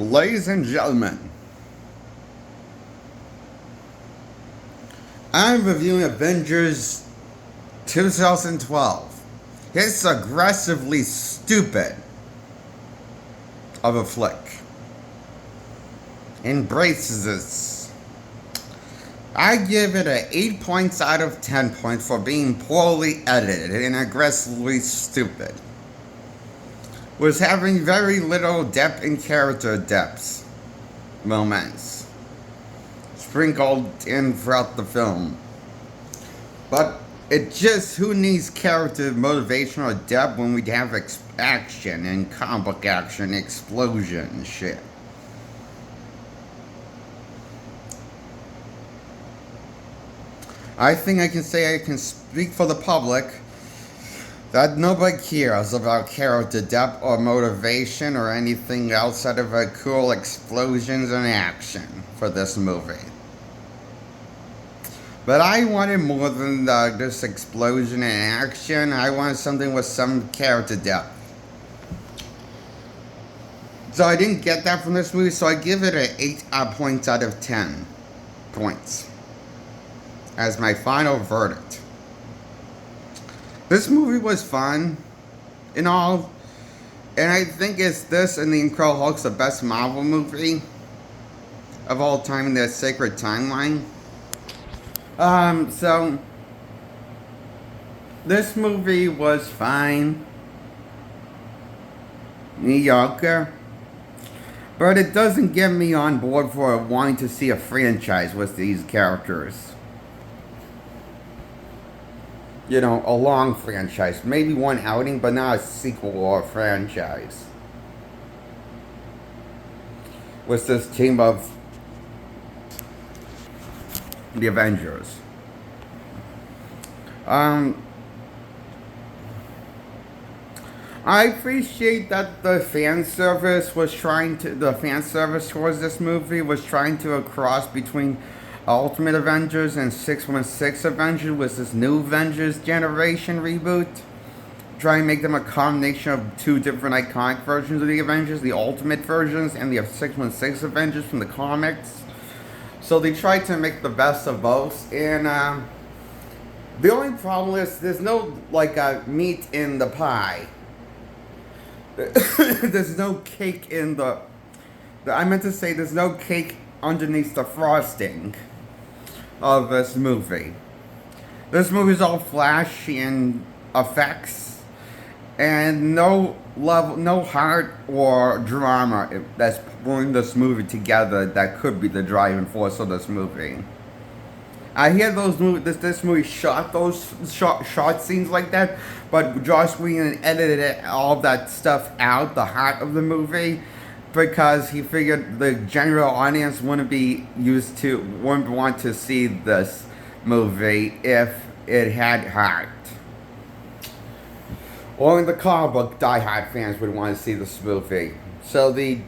Ladies and gentlemen, I'm reviewing Avengers 2012. It's aggressively stupid of a flick. Embraces this. I give it a 8 points out of 10 points for being poorly edited and aggressively stupid. Was having very little depth and character depths moments sprinkled in throughout the film. But it just, who needs character motivation or depth when we have action and comic book action, explosion and shit? I think I can say I can speak for the public that nobody cares about character depth or motivation or anything outside of a cool explosions and action for this movie. But I wanted more than this explosion and action. I wanted something with some character depth. So I didn't get that from this movie, so I give it an 8 points out of 10 points as my final verdict. This movie was fun and all, and I think it's this and The Incredible Hulk's the best Marvel movie of all time in their sacred timeline. So this movie was fine, mediocre, but it doesn't get me on board for wanting to see a franchise with these characters. You know, a long franchise. Maybe one outing, but not a sequel or a franchise. With this team of the Avengers. I appreciate that the fan service towards this movie was trying to cross between Ultimate Avengers and 616 Avengers with this new Avengers generation reboot. Try and make them a combination of two different iconic versions of the Avengers, the Ultimate versions and the 616 Avengers from the comics. So they tried to make the best of both, and the only problem is there's no meat in the pie. There's no cake in I meant to say there's no cake underneath the frosting of this movie. This movie's all flashy and effects, and no heart or drama that's pulling this movie together that could be the driving force of this movie. I hear this movie shot those shot scenes like that, but Joss Whedon edited all of that stuff out, the heart of the movie, because he figured the general audience wouldn't want to see this movie if it had heart. Only the comic book diehard fans would want to see this movie. So in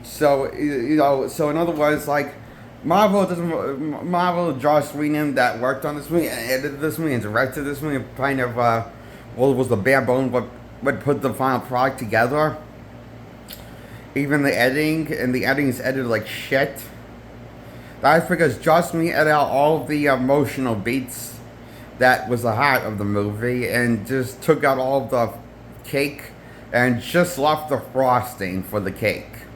other words, Joss Whedon that worked on this movie and edited this movie and directed this movie, kind of was the bare bones what put the final product together. Even the editing is edited like shit. That's because Joss Whedon edited out all of the emotional beats that was the heart of the movie and just took out all of the cake and just left the frosting for the cake.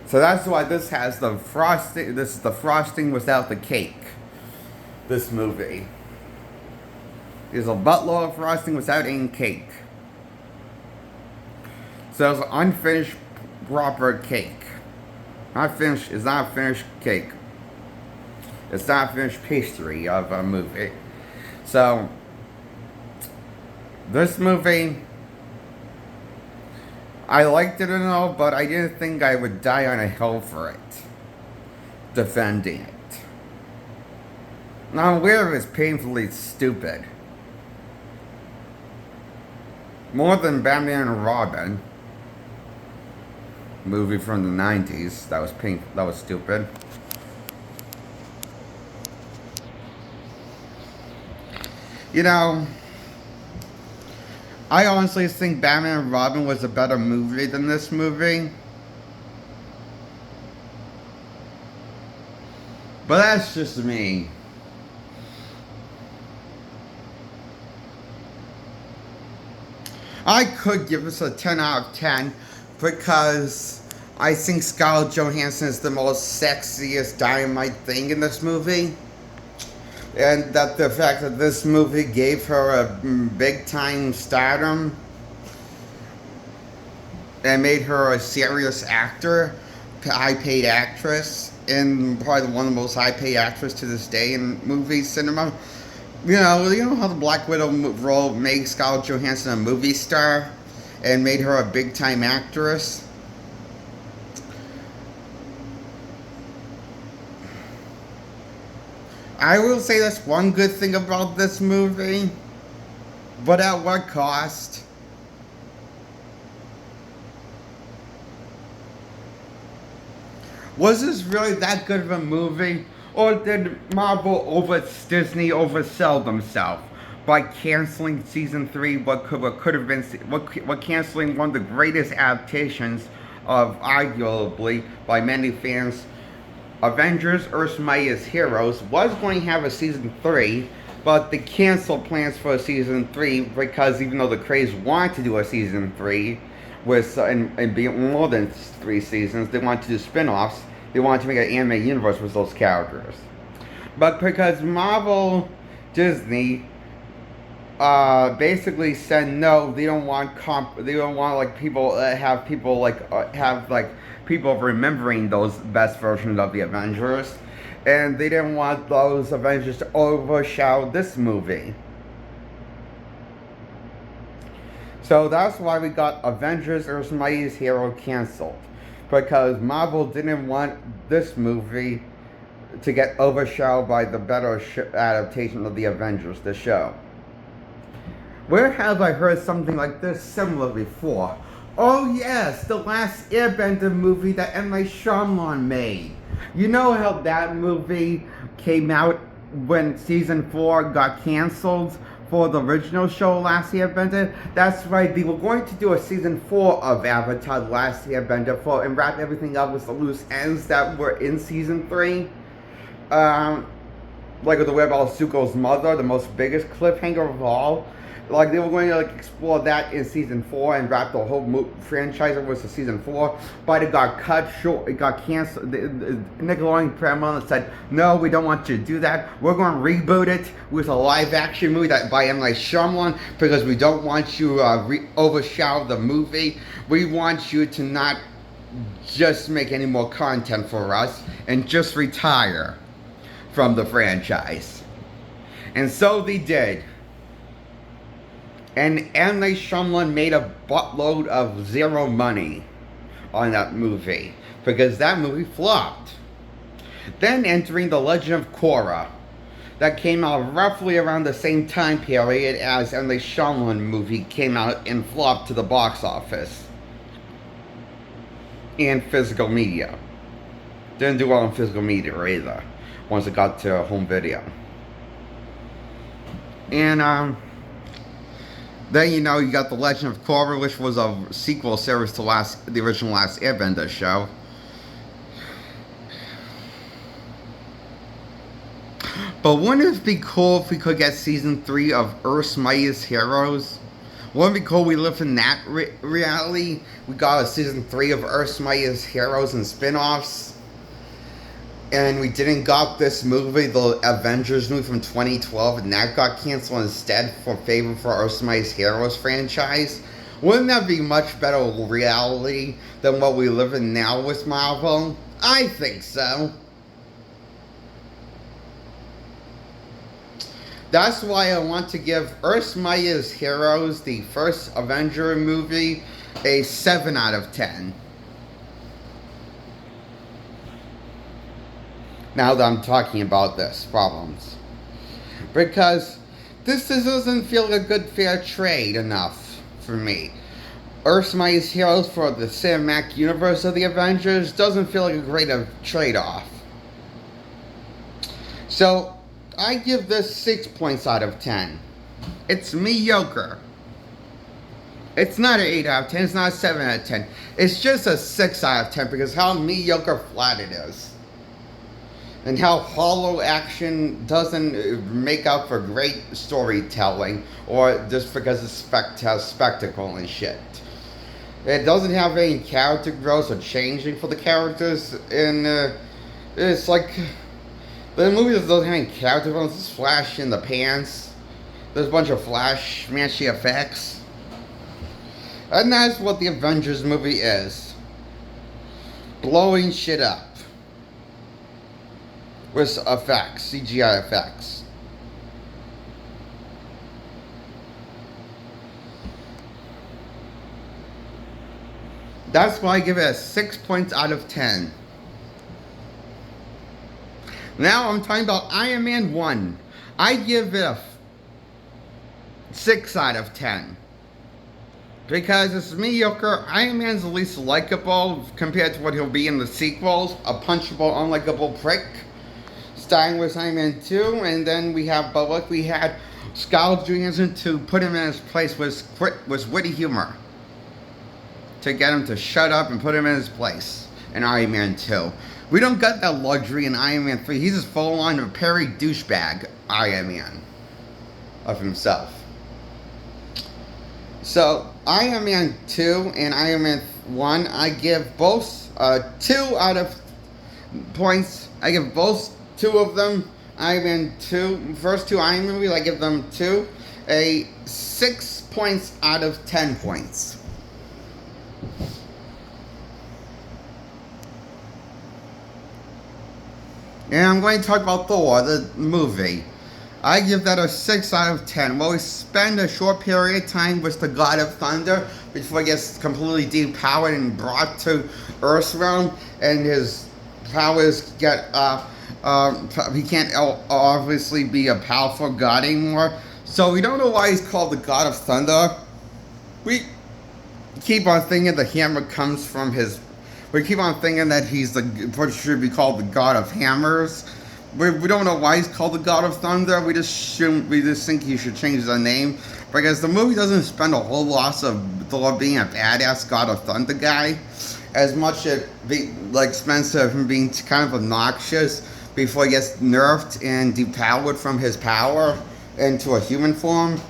So that's why this has the frosting. This is the frosting without the cake. This movie. There's a buttload of frosting without any cake. So it's an unfinished proper cake. It's not a finished cake. It's not a finished pastry of a movie. So this movie, I liked it and all, but I didn't think I would die on a hill for it. Defending it. Now I'm aware it's painfully stupid. More than Batman and Robin. Movie from the 90s. That was stupid. You know, I honestly think Batman and Robin was a better movie than this movie. But that's just me. I could give this a 10 out of 10 because I think Scarlett Johansson is the most sexiest dynamite thing in this movie. And that the fact that this movie gave her a big time stardom and made her a serious actor, high paid actress, and probably one of the most high paid actors to this day in movie cinema. You know how the Black Widow role made Scarlett Johansson a movie star and made her a big time actress? I will say that's one good thing about this movie, but at what cost? Was this really that good of a movie? Or did Marvel Disney oversell themselves by canceling season 3? What could have been canceling one of the greatest adaptations of arguably by many fans, Avengers: Earth's Mightiest Heroes, was going to have a season 3, but they canceled plans for a season 3 because even though the Craze wanted to do a season 3 with and be more than 3 seasons, they wanted to do spin-offs. They wanted to make an anime universe with those characters. But because Marvel Disney basically said no, they don't want like people have people remembering those best versions of the Avengers, and they didn't want those Avengers to overshadow this movie. So that's why we got Avengers: Earth's Mightiest Hero canceled. Because Marvel didn't want this movie to get overshadowed by the better adaptation of the Avengers, the show. Where have I heard something like this similar before? Oh yes, the last Airbender movie that M. Night Shyamalan made. You know how that movie came out when season 4 got canceled for the original show Last Airbender? That's right, they were going to do a season 4 of Avatar: The Last Airbender and wrap everything up with the loose ends that were in season 3. Like with the way about Zuko's mother, the most biggest cliffhanger of all. Like they were going to explore that in season 4 and wrap the whole franchise up with the season 4, but it got cut short. It got canceled. Nickelodeon Paramount said, "No, we don't want you to do that. We're going to reboot it with a live-action movie that by M. Night Shyamalan because we don't want you overshadow the movie. We want you to not just make any more content for us and just retire from the franchise." And so they did. And M. Night Shyamalan made a buttload of zero money on that movie because that movie flopped. Then entering The Legend of Korra, that came out roughly around the same time period as M. Night Shyamalan movie came out and flopped to the box office and physical media. Didn't do well on physical media either once it got to home video. And then you got The Legend of Korra, which was a sequel series to the original Last Airbender show. But wouldn't it be cool if we could get season 3 of Earth's Mightiest Heroes? Wouldn't it be cool we live in that reality? We got a season 3 of Earth's Mightiest Heroes and spin-offs. And we didn't got this movie, the Avengers movie from 2012, and that got canceled instead for favor for Earth's Mightiest Heroes franchise. Wouldn't that be much better reality than what we live in now with Marvel? I think so. That's why I want to give Earth's Mightiest Heroes, the first Avenger movie, a 7 out of 10. Now that I'm talking about this problems, because this doesn't feel like a good fair trade enough for me. Earth's Mightiest Heroes for the cinematic universe of the Avengers doesn't feel like a great trade-off. So I give this 6 points out of 10. It's mediocre. It's not an 8 out of 10. It's not a 7 out of 10. It's just a 6 out of 10 because how mediocre flat it is. and how hollow action doesn't make up for great storytelling, or just because it's spectacle and shit. It doesn't have any character growth or changing for the characters, and it's like the movie just doesn't have any character growth. It's just flash in the pants. There's a bunch of flashy effects, and that's what the Avengers movie is: blowing shit up with effects, CGI effects. That's why I give it a 6 points out of 10. Now I'm talking about Iron Man 1. I give it a 6 out of 10. Because it's mediocre. Iron Man's the least likable compared to what he'll be in the sequels. A punchable, unlikable prick. Starting with Iron Man 2, and then we have, but what we had, Scarlett Johansson to put him in his place was witty humor. To get him to shut up and put him in his place in Iron Man 2. We don't get that luxury in Iron Man 3. He's just full on a Perry douchebag Iron Man of himself. So, Iron Man 2 and Iron Man 1, I give both 2 out of points. I give both 2 of them. Iron Man 2, first 2 Iron Man movies, I give them 2. A 6 points out of 10 points. And I'm going to talk about Thor, the movie. I give that a 6 out of 10. Well, we spend a short period of time with the God of Thunder before he gets completely depowered and brought to Earth's realm, and his powers get, he can't obviously be a powerful god anymore. So we don't know why he's called the God of Thunder. We keep on thinking the hammer comes from his... We keep on thinking that he's what should be called the God of Hammers. We don't know why he's called the God of Thunder. We just think he should change the name, because the movie doesn't spend a whole lot of Thor being a badass God of Thunder guy, as much as expense of him being kind of obnoxious before he gets nerfed and depowered from his power into a human form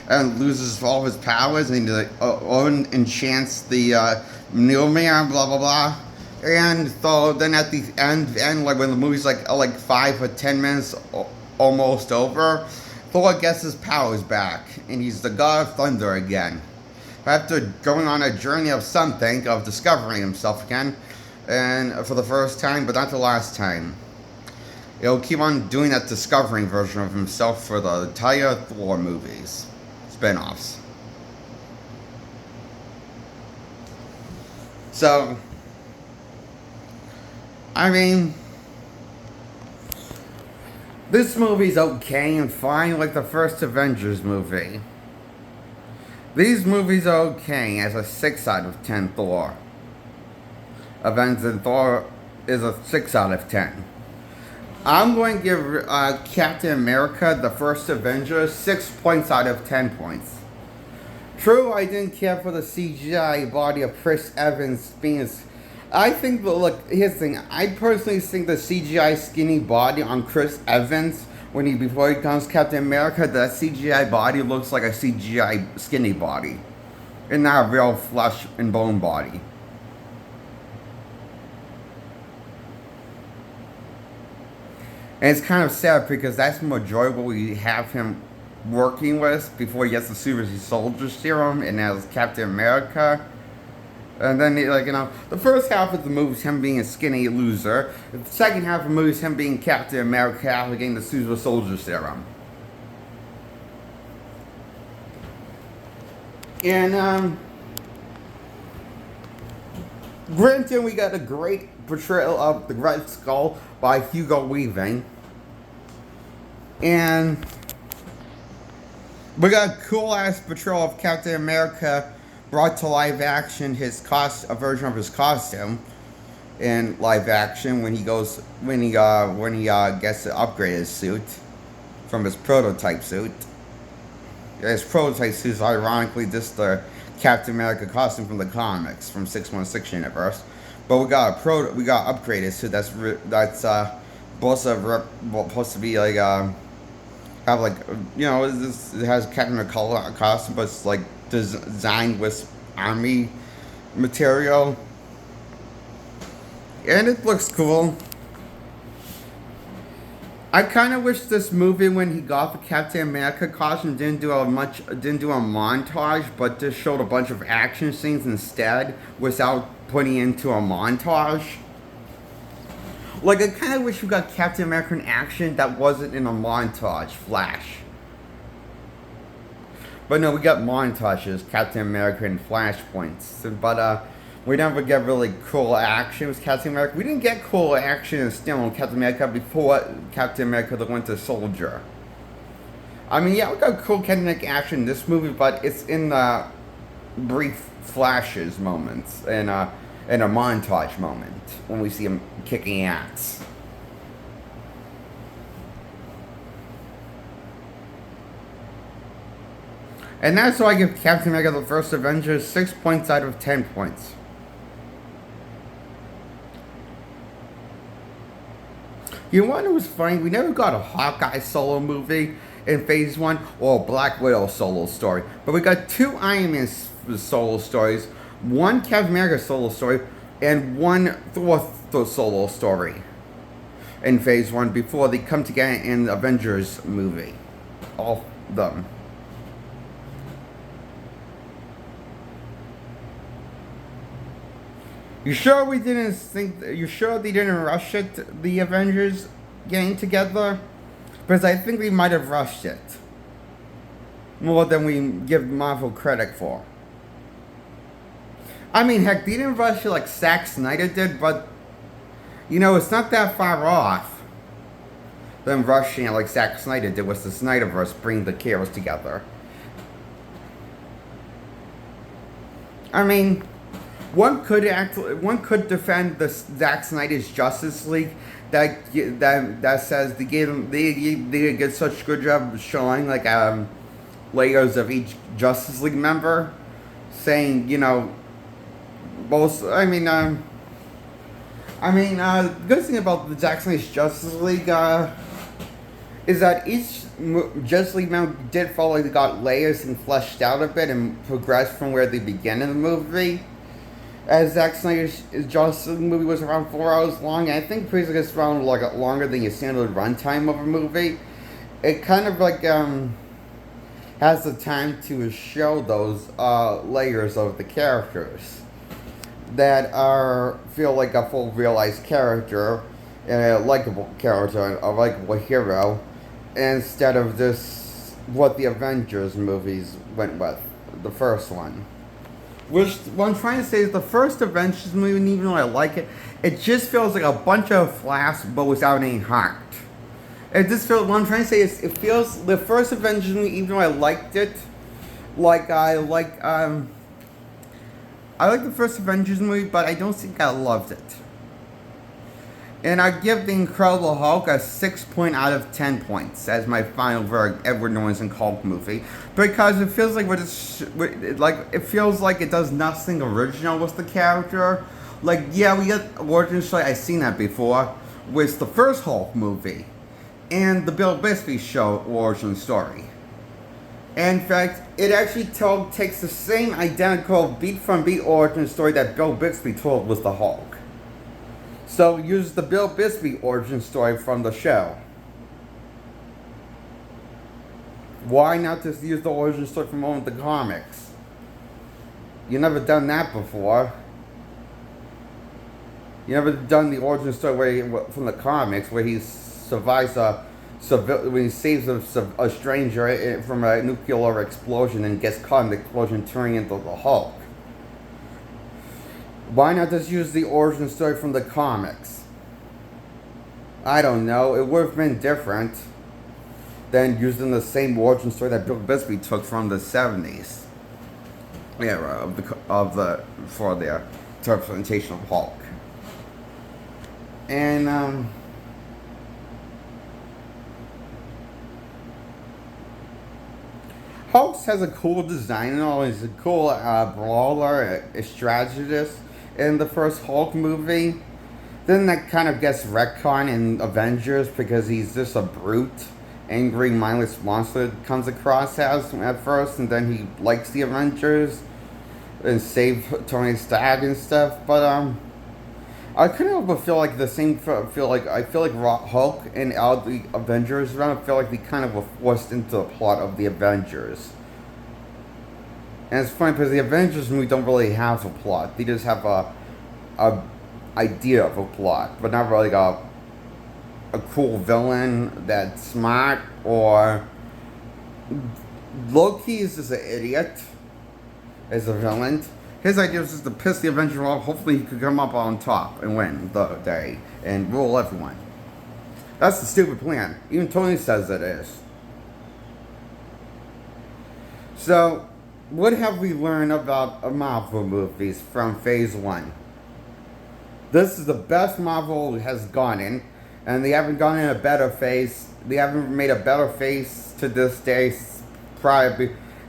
and loses all his powers, and he enchants the new man, blah blah blah. And so then at the end, like when the movie's like 5 or 10 minutes almost over, Thor gets his powers back, and he's the God of Thunder again. After going on a journey of something, of discovering himself again, and for the first time, but not the last time. He'll keep on doing that discovering version of himself for the entire Thor movies, spin-offs. So, I mean, this movie's okay and fine, like the first Avengers movie. These movies are okay as a 6 out of 10 Thor. Avengers and Thor is a 6 out of 10. I'm going to give Captain America, the first Avenger, 6 points out of 10 points. True, I didn't care for the CGI body of Chris Evans being... I think, look, here's the thing. I personally think the CGI skinny body on Chris Evans, before he becomes Captain America, that CGI body looks like a CGI skinny body, and not a real flesh and bone body. And it's kind of sad because that's the majority of what we have him working with before he gets the Super Soldier Serum and as Captain America. And then, the first half of the movie is him being a skinny loser. The second half of the movie is him being Captain America after getting the Super Soldier Serum. And, granted, we got a great portrayal of the Red Skull by Hugo Weaving. And we got a cool-ass portrayal of Captain America brought to live action, a version of his costume in live action when he gets to upgrade his suit from his prototype suit. His prototype suit is ironically just the Captain America costume from the comics from 616 universe, but we got upgraded suit that's supposed to be like have like it has Captain McCullough costume, but it's like designed with army material, and it looks cool. I kind of wish this movie, when he got the Captain America costume, didn't do a montage, but just showed a bunch of action scenes instead, without putting into a montage. Like, I kind of wish we got Captain America in action that wasn't in a montage flash. But no, we got montages, Captain America and flashpoints. But we never get really cool action with Captain America. We didn't get cool action in still on Captain America before Captain America the Winter Soldier. I mean, yeah, we got cool Captain America action in this movie, but it's in the brief flashes moments and in a montage moment when we see him kicking ass. And that's why I give Captain America the First Avengers 6 points out of 10 points. You know what was funny? We never got a Hawkeye solo movie in Phase 1 or a Black Widow solo story. But we got 2 Iron Man solo stories, 1 Captain America solo story, and 1 Thor solo story in Phase 1 before they come together in the Avengers movie. All of them. You sure they didn't rush it, the Avengers getting together? Because I think we might have rushed it. More than we give Marvel credit for. I mean, heck, they didn't rush it like Zack Snyder did, but, it's not that far off than rushing it like Zack Snyder did with the Snyderverse, bringing the heroes together. I mean, one could defend the Zack Snyder's Justice League that says they did get such a good job showing like layers of each Justice League member, saying both. The good thing about the Zack Snyder's Justice League is that each Justice League member did feel like they got layers and fleshed out a bit and progressed from where they began in the movie. As Zack Snyder's Justice League movie was around 4 hours long, and I think basically it's around like longer than your standard runtime of a movie. It kind of like has the time to show those layers of the characters that feel like a full realized character and a likable character, a likable hero, instead of this what the Avengers movies went with, the first one. Which, what I'm trying to say is the first Avengers movie, even though I like it, it just feels like a bunch of flash, but without any heart. It just feels, what I'm trying to say is, it feels, the first Avengers movie, even though I liked it, I like the first Avengers movie, but I don't think I loved it. And I give The Incredible Hulk a 6 out of 10 points as my final verdict, Edward Norton's Hulk movie, because it feels like it feels like it does nothing original with the character. Like, yeah, we get origin story. I've seen that before with the first Hulk movie and the Bill Bixby show origin story. And in fact, it actually takes the same identical beat-from-beat origin story that Bill Bixby told with the Hulk. So use the Bill Bixby origin story from the show. Why not just use the origin story from one of the comics? You never done that before. You never done the origin story from the comics where he survives when he saves a stranger from a nuclear explosion and gets caught in the explosion, turning into the Hulk. Why not just use the origin story from the comics? I don't know. It would have been different than using the same origin story that Bill Bixby took from the 70s. Yeah, for their representation of Hulk. And Hulk has a cool design and all. He's a cool brawler, a strategist in the first Hulk movie. Then that kind of gets retcon in Avengers because he's just a brute, angry, mindless monster that comes across as at first, and then he likes the Avengers and save Tony Stark and stuff. But I couldn't help but feel like the same. I feel like Hulk and all the Avengers run. I feel like they kind of were forced into the plot of the Avengers. And it's funny because the Avengers movie don't really have a plot. They just have a idea of a plot, but not really like a cool villain that's smart or Loki is just an idiot as a villain. His idea was just to piss the Avengers off. Hopefully, he could come up on top and win the day and rule everyone. That's the stupid plan. Even Tony says it is. So, what have we learned about Marvel movies from Phase 1? This is the best Marvel has gone in, and they haven't gone in a better phase. They haven't made a better phase to this day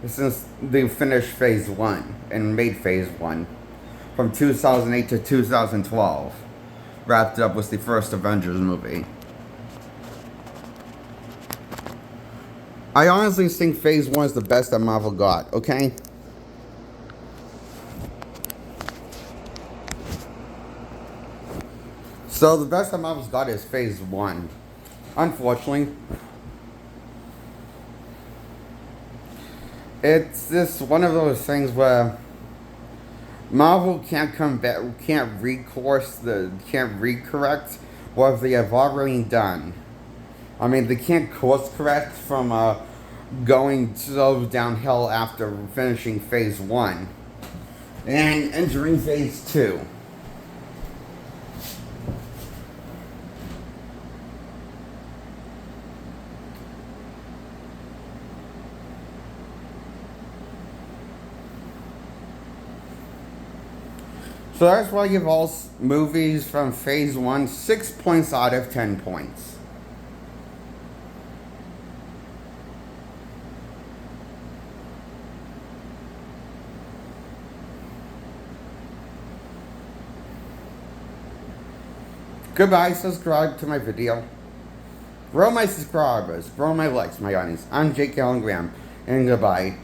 since they finished Phase 1 and made Phase 1 from 2008 to 2012. Wrapped up with the first Avengers movie. I honestly think Phase 1 is the best that Marvel got, okay? So the best that Marvel's got is Phase 1. Unfortunately, it's just one of those things where Marvel can't come back, can't recorrect what they have already done. I mean, they can't course correct from going so downhill after finishing Phase 1 and entering Phase 2. So that's why I give all movies from Phase 1 6 points out of 10 points. Goodbye, subscribe to my video. Grow my subscribers, grow my likes, my audience. I'm Jake Allen Graham, and goodbye.